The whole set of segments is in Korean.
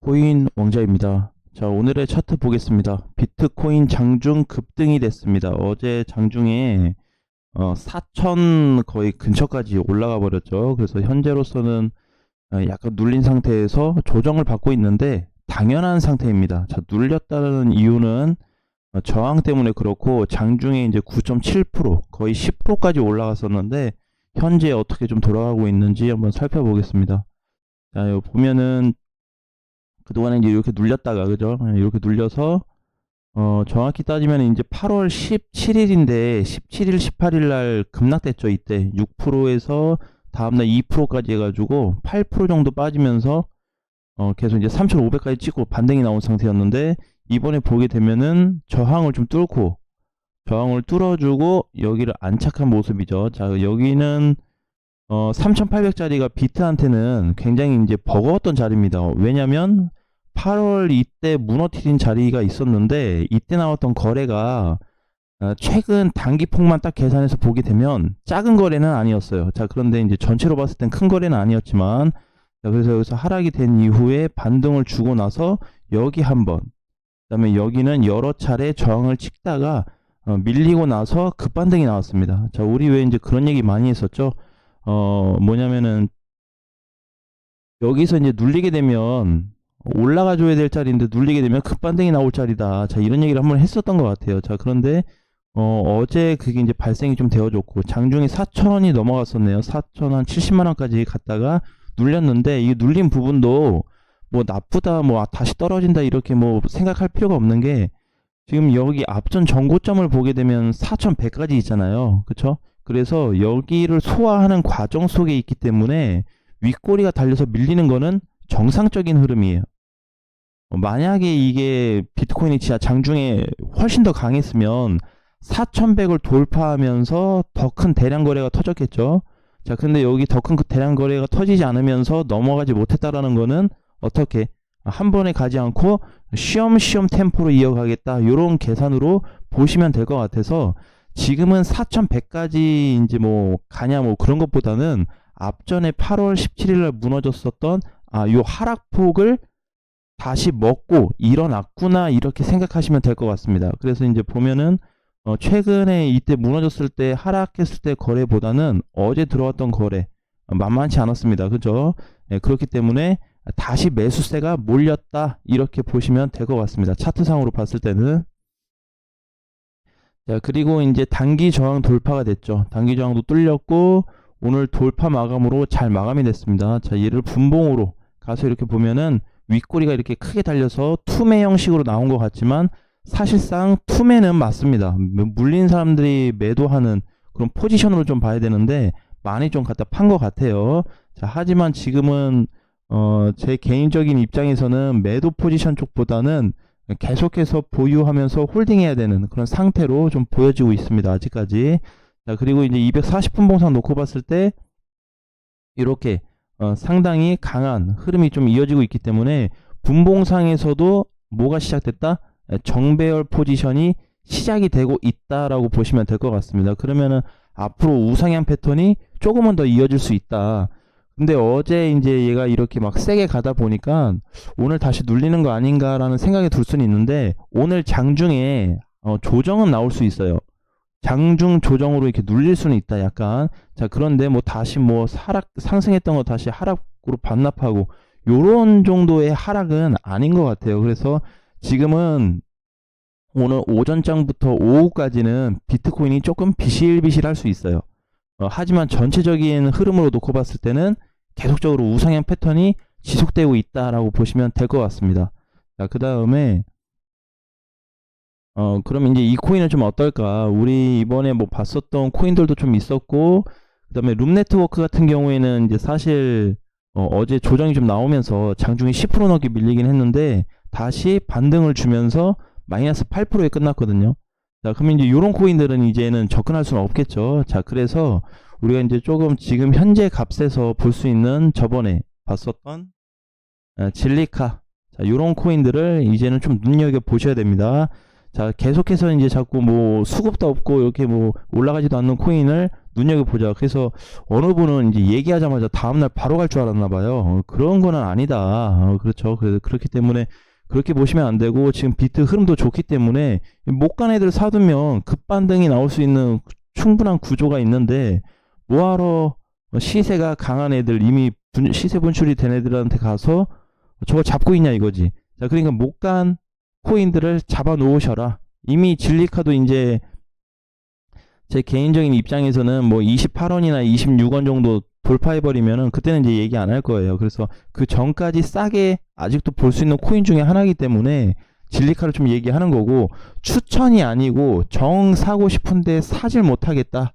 코인 왕자입니다. 자, 오늘의 차트 보겠습니다. 비트코인 장중 급등이 됐습니다. 어제 장중에 4천 거의 근처까지 올라가 버렸죠. 그래서 현재로서는 약간 눌린 상태에서 조정을 받고 있는데 당연한 상태입니다. 자, 눌렸다는 이유는 저항 때문에 그렇고, 장중에 이제 9.7% 거의 10%까지 올라갔었는데 현재 어떻게 좀 돌아가고 있는지 한번 살펴보겠습니다. 자, 여기 보면은 그동안에 이제 이렇게 눌렸다가, 그죠? 이렇게 눌려서 정확히 따지면 이제 8월 17일인데 17일, 18일 날 급락됐죠. 이때 6%에서 다음날 2%까지 해가지고 8% 정도 빠지면서 계속 이제 3,500까지 찍고 반등이 나온 상태였는데, 이번에 보게 되면은 저항을 좀 뚫고, 저항을 뚫어주고 여기를 안착한 모습이죠. 자, 여기는 3,800짜리가 비트한테는 굉장히 이제 버거웠던 자리입니다. 왜냐면 8월 이때 무너뜨린 자리가 있었는데, 이때 나왔던 거래가 최근 단기폭만 딱 계산해서 보게 되면 작은 거래는 아니었어요. 자, 그런데 이제 전체로 봤을 땐 큰 거래는 아니었지만, 자, 그래서 여기서 하락이 된 이후에 반등을 주고 나서 여기 한번, 그다음에 여기는 여러 차례 저항을 찍다가 밀리고 나서 급반등이 나왔습니다. 자, 우리 왜 이제 그런 얘기 많이 했었죠? 뭐냐면은 여기서 이제 눌리게 되면 올라가 줘야 될 자리인데 눌리게 되면 급반등이 나올 자리다. 자, 이런 얘기를 한번 했었던 것 같아요. 자, 그런데 어제 그게 이제 발생이 좀 되어졌고, 장중에 4,000원이 넘어갔었네요. 4,000 한 70만 원까지 갔다가 눌렸는데, 이 눌린 부분도 뭐 나쁘다, 뭐 다시 떨어진다 이렇게 뭐 생각할 필요가 없는 게, 지금 여기 앞전 전고점을 보게 되면 4,100까지 있잖아요. 그쵸? 그래서 여기를 소화하는 과정 속에 있기 때문에 윗꼬리가 달려서 밀리는 거는 정상적인 흐름이에요. 만약에 이게 비트코인이 진짜 장중에 훨씬 더 강했으면 4,100을 돌파하면서 더 큰 대량 거래가 터졌겠죠. 자, 근데 여기 더 큰 대량 거래가 터지지 않으면서 넘어가지 못했다라는 거는 어떻게 한 번에 가지 않고 쉬엄쉬엄 템포로 이어가겠다, 이런 계산으로 보시면 될 것 같아서, 지금은 4,100까지 이제 뭐 가냐 뭐 그런 것보다는 앞전에 8월 17일 날 무너졌었던 요 하락폭을 다시 먹고 일어났구나, 이렇게 생각하시면 될 것 같습니다. 그래서 이제 보면은 최근에 이때 무너졌을 때, 하락했을 때 거래보다는 어제 들어왔던 거래 만만치 않았습니다. 그죠? 그렇기 때문에 다시 매수세가 몰렸다, 이렇게 보시면 될 것 같습니다. 차트상으로 봤을 때는. 자, 그리고 이제 단기 저항 돌파가 됐죠. 단기 저항도 뚫렸고 오늘 돌파 마감으로 잘 마감이 됐습니다. 자, 얘를 분봉으로 가서 이렇게 보면은 윗꼬리가 이렇게 크게 달려서 투매 형식으로 나온 것 같지만, 사실상 투매는 맞습니다. 물린 사람들이 매도하는 그런 포지션으로 좀 봐야 되는데 많이 좀 갖다 판 것 같아요. 자, 하지만 지금은 제 개인적인 입장에서는 매도 포지션 쪽보다는 계속해서 보유하면서 홀딩해야 되는 그런 상태로 좀 보여지고 있습니다. 아직까지. 자, 그리고 이제 240분 봉상 놓고 봤을 때 이렇게 상당히 강한 흐름이 좀 이어지고 있기 때문에, 분봉상에서도 뭐가 시작됐다? 정배열 포지션이 시작이 되고 있다라고 보시면 될 것 같습니다. 그러면은 앞으로 우상향 패턴이 조금은 더 이어질 수 있다. 근데 어제 이제 얘가 이렇게 막 세게 가다 보니까 오늘 다시 눌리는 거 아닌가라는 생각이 들 수는 있는데, 오늘 장중에 조정은 나올 수 있어요. 장중 조정으로 이렇게 눌릴 수는 있다, 약간. 자, 그런데 뭐 다시 뭐 상승했던 거 다시 하락으로 반납하고 요런 정도의 하락은 아닌 것 같아요. 그래서 지금은 오늘 오전장부터 오후까지는 비트코인이 조금 비실비실할 수 있어요. 하지만 전체적인 흐름으로 놓고 봤을 때는 계속적으로 우상향 패턴이 지속되고 있다라고 보시면 될 것 같습니다. 자, 그 다음에 그럼 이제 이 코인은 좀 어떨까? 우리 이번에 뭐 봤었던 코인들도 좀 있었고, 그 다음에 룸 네트워크 같은 경우에는 이제 사실 어제 조정이 좀 나오면서 장중에 10% 넘게 밀리긴 했는데 다시 반등을 주면서 마이너스 8%에 끝났거든요. 자, 그럼 이제 이런 코인들은 이제는 접근할 수는 없겠죠. 자, 그래서 우리가 이제 조금 지금 현재 값에서 볼 수 있는 저번에 봤었던 진리카, 자, 이런 코인들을 이제는 좀 눈여겨 보셔야 됩니다. 자, 계속해서 이제 자꾸 뭐 수급도 없고 이렇게 뭐 올라가지도 않는 코인을 눈여겨보자. 그래서 어느 분은 이제 얘기하자마자 다음날 바로 갈 줄 알았나 봐요. 그런 거는 아니다. 그렇죠. 그렇기 때문에 그렇게 보시면 안 되고, 지금 비트 흐름도 좋기 때문에 못 간 애들 사두면 급반등이 나올 수 있는 충분한 구조가 있는데, 뭐하러 시세가 강한 애들, 이미 시세 분출이 된 애들한테 가서 저거 잡고 있냐 이거지. 자, 그러니까 못 간 코인들을 잡아 놓으셔라. 이미 진리카도 이제 제 개인적인 입장에서는 뭐 28원이나 26원 정도 돌파해버리면은 그때는 이제 얘기 안 할 거예요. 그래서 그 전까지 싸게 아직도 볼 수 있는 코인 중에 하나이기 때문에 진리카를 좀 얘기하는 거고, 추천이 아니고 정 사고 싶은데 사질 못하겠다.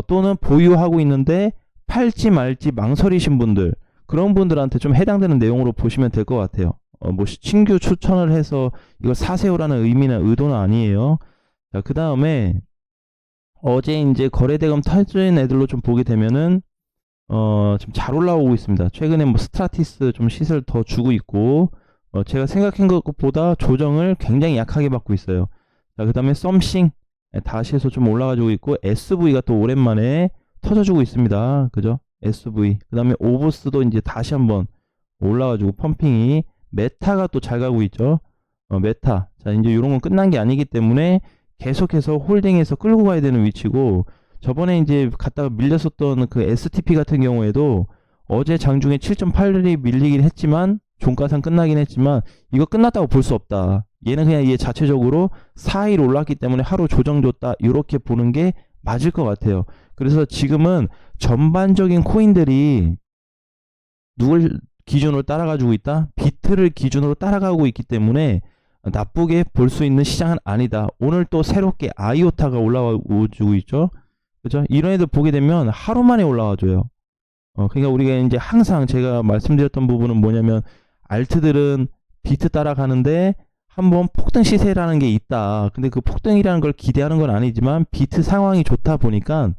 또는 보유하고 있는데 팔지 말지 망설이신 분들, 그런 분들한테 좀 해당되는 내용으로 보시면 될 것 같아요. 뭐 신규 추천을 해서 이걸 사세요라는 의미나 의도는 아니에요. 자, 그 다음에 어제 이제 거래대금 터진 애들로 좀 보게 되면은 지금 잘 올라오고 있습니다. 최근에 뭐 스트라티스 좀 시세를 더 주고 있고, 제가 생각한 것보다 조정을 굉장히 약하게 받고 있어요. 자, 그 다음에 썸씽 다시 해서 좀 올라가지고 있고, SV가 또 오랜만에 터져주고 있습니다. 그죠? SV. 그 다음에 오브스도 이제 다시 한번 올라가지고 펌핑이, 메타가 또 잘 가고 있죠. 메타. 자, 이제 이런 건 끝난 게 아니기 때문에 계속해서 홀딩해서 끌고 가야 되는 위치고, 저번에 이제 갔다가 밀렸었던 그 STP 같은 경우에도 어제 장중에 7.8이 밀리긴 했지만, 종가상 끝나긴 했지만, 이거 끝났다고 볼 수 없다. 얘는 그냥 얘 자체적으로 4일 올랐기 때문에 하루 조정 줬다. 이렇게 보는 게 맞을 것 같아요. 그래서 지금은 전반적인 코인들이 누굴 기준으로 따라가지고 있다? 비트를 기준으로 따라가고 있기 때문에 나쁘게 볼 수 있는 시장은 아니다. 오늘 또 새롭게 아이오타가 올라와주고 있죠. 그죠? 이런 애들 보게 되면 하루 만에 올라와줘요. 그러니까 우리가 이제 항상 제가 말씀드렸던 부분은 뭐냐면, 알트들은 비트 따라가는데 한번 폭등 시세라는 게 있다. 근데 그 폭등이라는 걸 기대하는 건 아니지만, 비트 상황이 좋다 보니까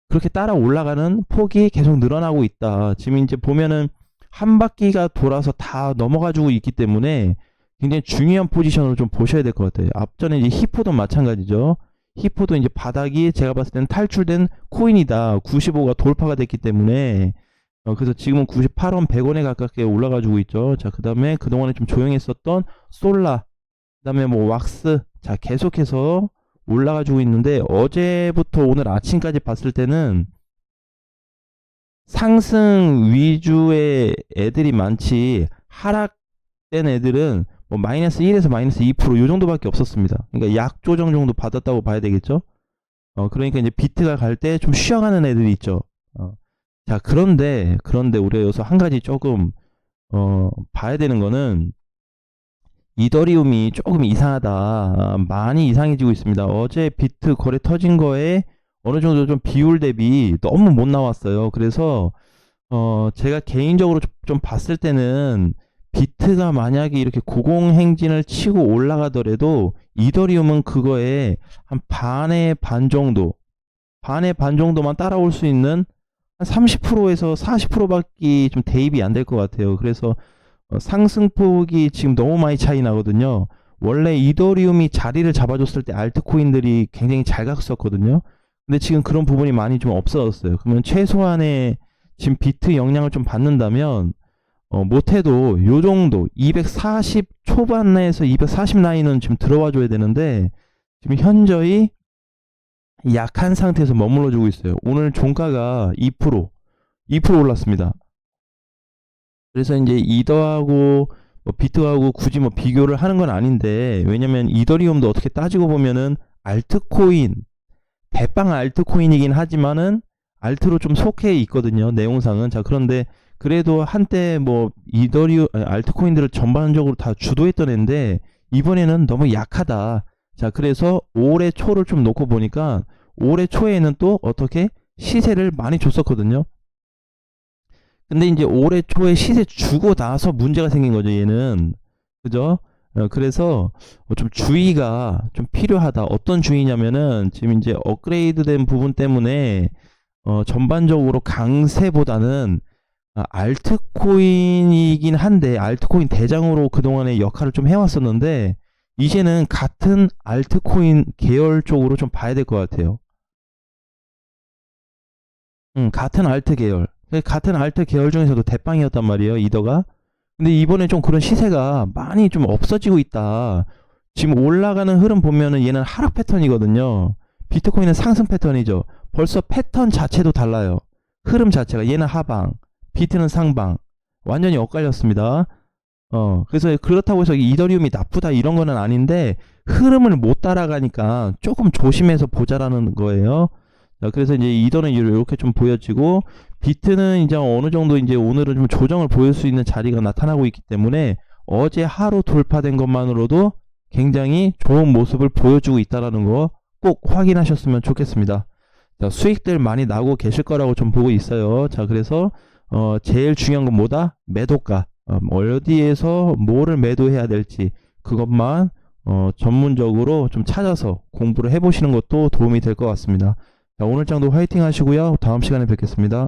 그렇게 따라 올라가는 폭이 계속 늘어나고 있다. 지금 이제 보면은 한 바퀴가 돌아서 다 넘어가지고 있기 때문에 굉장히 중요한 포지션으로 좀 보셔야 될 것 같아요. 앞전에 이제 히포도 마찬가지죠. 히포도 이제 바닥이 제가 봤을 때는 탈출된 코인이다. 95가 돌파가 됐기 때문에, 그래서 지금은 98원, 100원에 가깝게 올라가지고 있죠. 자, 그 다음에 그동안에 좀 조용했었던 솔라, 그 다음에 뭐 왁스, 자, 계속해서 올라가지고 있는데, 어제부터 오늘 아침까지 봤을 때는 상승 위주의 애들이 많지, 하락된 애들은 뭐 마이너스 1에서 마이너스 2%요 정도밖에 없었습니다. 그러니까 약조정 정도 받았다고 봐야 되겠죠. 그러니까 이제 비트가 갈 때 좀 쉬어가는 애들이 있죠. 자, 그런데 우리가 여기서 한 가지 조금 봐야 되는 거는, 이더리움이 조금 이상하다. 많이 이상해지고 있습니다. 어제 비트 거래 터진 거에 어느 정도 좀 비율 대비 너무 못 나왔어요. 그래서 제가 개인적으로 좀 봤을 때는, 비트가 만약에 이렇게 고공행진을 치고 올라가더라도 이더리움은 그거에 한 반의 반 정도만 따라올 수 있는 한 30%에서 40%밖에 좀 대입이 안 될 것 같아요. 그래서 상승폭이 지금 너무 많이 차이 나거든요. 원래 이더리움이 자리를 잡아줬을 때 알트코인들이 굉장히 잘 갔었거든요. 근데 지금 그런 부분이 많이 좀 없어졌어요. 그러면 최소한의 지금 비트 영향을 좀 받는다면, 못해도 요 정도 240 초반에서 240 라인은 지금 들어와 줘야 되는데, 지금 현저히 약한 상태에서 머물러 주고 있어요. 오늘 종가가 2% 올랐습니다. 그래서 이제 이더하고 뭐 비트하고 굳이 뭐 비교를 하는 건 아닌데, 왜냐면 이더리움도 어떻게 따지고 보면은 알트코인, 대빵 알트코인이긴 하지만은 알트로 좀 속해 있거든요, 내용상은. 자, 그런데 그래도 한때 뭐 알트코인들을 전반적으로 다 주도했던 애인데, 이번에는 너무 약하다. 자, 그래서 올해 초를 좀 놓고 보니까, 올해 초에는 또 어떻게 시세를 많이 줬었거든요. 근데 이제 올해 초에 시세 주고 나서 문제가 생긴 거죠, 얘는. 그죠? 그래서 좀 주의가 좀 필요하다. 어떤 주의냐면은, 지금 이제 업그레이드 된 부분 때문에 전반적으로 강세보다는 알트코인이긴 한데, 알트코인 대장으로 그동안의 역할을 좀 해왔었는데, 이제는 같은 알트코인 계열 쪽으로 좀 봐야 될 것 같아요. 같은 알트 계열. 같은 알트 계열 중에서도 대빵이었단 말이에요, 이더가. 근데 이번에 좀 그런 시세가 많이 좀 없어지고 있다. 지금 올라가는 흐름 보면은 얘는 하락 패턴이거든요. 비트코인은 상승 패턴이죠. 벌써 패턴 자체도 달라요. 흐름 자체가 얘는 하방, 비트는 상방. 완전히 엇갈렸습니다. 그래서 그렇다고 해서 이더리움이 나쁘다 이런 거는 아닌데 흐름을 못 따라가니까 조금 조심해서 보자라는 거예요. 자, 그래서 이제 이더는 이렇게 좀 보여지고 비트는 이제 어느 정도 이제 오늘은 좀 조정을 보일 수 있는 자리가 나타나고 있기 때문에 어제 하루 돌파된 것만으로도 굉장히 좋은 모습을 보여주고 있다라는 거 꼭 확인하셨으면 좋겠습니다. 자, 수익들 많이 나고 계실 거라고 좀 보고 있어요. 자, 그래서 제일 중요한 건 뭐다? 매도가. 어디에서 뭐를 매도해야 될지 그것만 전문적으로 좀 찾아서 공부를 해보시는 것도 도움이 될 것 같습니다. 자, 오늘 장도 화이팅 하시고요. 다음 시간에 뵙겠습니다.